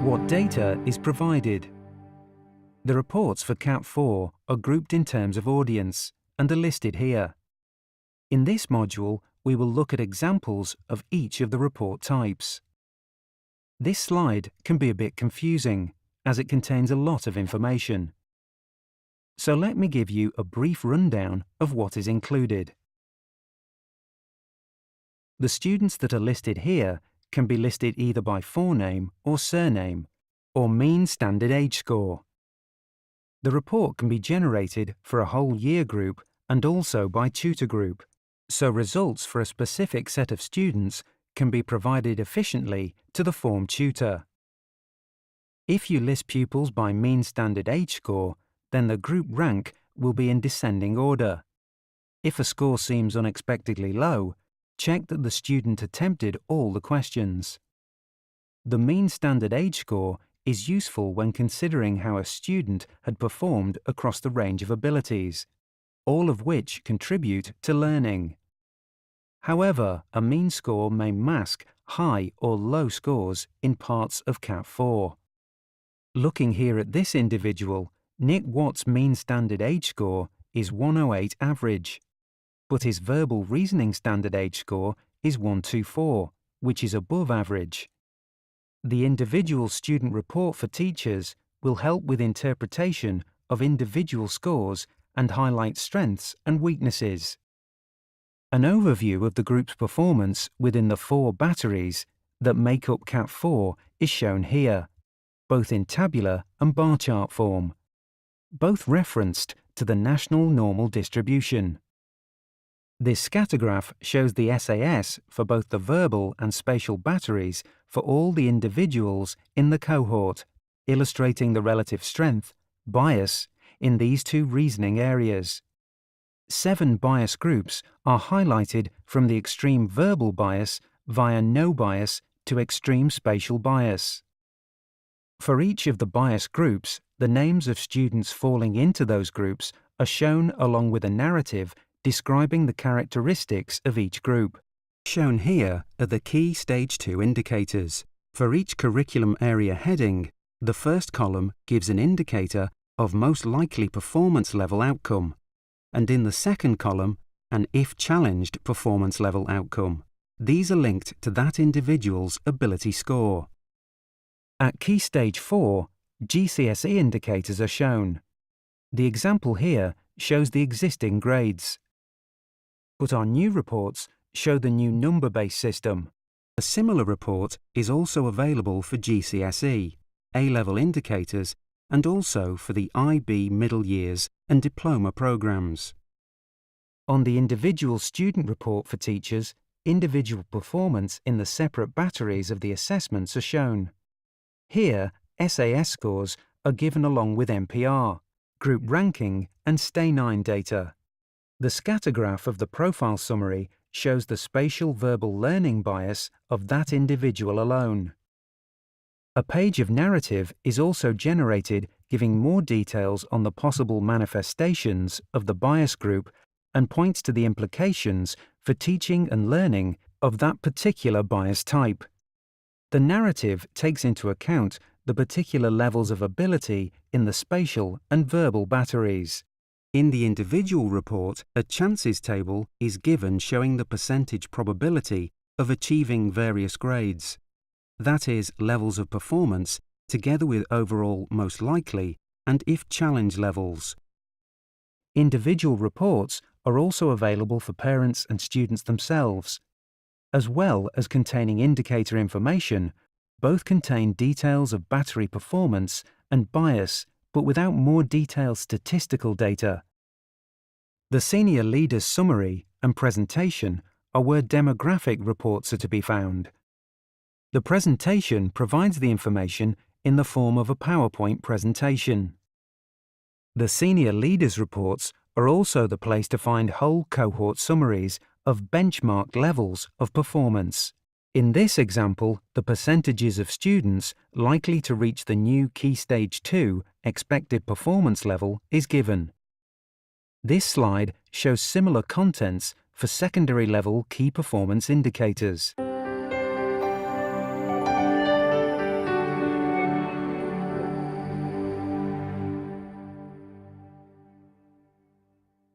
What data is provided? The reports for CAT4 are grouped in terms of audience and are listed here. In this module, we will look at examples of each of the report types. This slide can be a bit confusing, as it contains a lot of information. So let me give you a brief rundown of what is included. The students that are listed here can be listed either by forename or surname, or mean standard age score. The report can be generated for a whole year group and also by tutor group, so results for a specific set of students can be provided efficiently to the form tutor. If you list pupils by mean standard age score, then the group rank will be in descending order. If a score seems unexpectedly low, check that the student attempted all the questions. The mean standard age score is useful when considering how a student had performed across the range of abilities, all of which contribute to learning. However, a mean score may mask high or low scores in parts of CAT4. Looking here at this individual, Nick Watt's mean standard age score is 108 average, but his verbal reasoning standard age score is 124, which is above average. The individual student report for teachers will help with interpretation of individual scores and highlight strengths and weaknesses. An overview of the group's performance within the 4 batteries that make up CAT4 is shown here, both in tabular and bar chart form, both referenced to the national normal distribution. This scatter graph shows the SAS for both the verbal and spatial batteries for all the individuals in the cohort, illustrating the relative strength, bias, in these 2 reasoning areas. 7 bias groups are highlighted from the extreme verbal bias via no bias to extreme spatial bias. For each of the bias groups, the names of students falling into those groups are shown along with a narrative describing the characteristics of each group. Shown here are the key Stage 2 indicators. For each curriculum area heading, the first column gives an indicator of most likely performance level outcome, and in the second column, an if challenged performance level outcome. These are linked to that individual's ability score. At Key Stage 4, GCSE indicators are shown. The example here shows the existing grades, but our new reports show the new number-based system. A similar report is also available for GCSE, A-level indicators, and also for the IB middle years and diploma programs. On the individual student report for teachers, individual performance in the separate batteries of the assessments are shown. Here, SAS scores are given along with NPR, group ranking, and Stay 9 data. The scatter graph of the profile summary shows the spatial verbal learning bias of that individual alone. A page of narrative is also generated giving more details on the possible manifestations of the bias group and points to the implications for teaching and learning of that particular bias type. The narrative takes into account the particular levels of ability in the spatial and verbal batteries. In the individual report, a chances table is given showing the percentage probability of achieving various grades. That is, levels of performance, together with overall most likely and if challenge levels. Individual reports are also available for parents and students themselves. As well as containing indicator information, both contain details of battery performance and bias, but without more detailed statistical data. The senior leader's summary and presentation are where demographic reports are to be found. The presentation provides the information in the form of a PowerPoint presentation. The senior leader's reports are also the place to find whole cohort summaries of benchmarked levels of performance. In this example, the percentages of students likely to reach the new Key Stage 2 expected performance level is given. This slide shows similar contents for secondary level key performance indicators.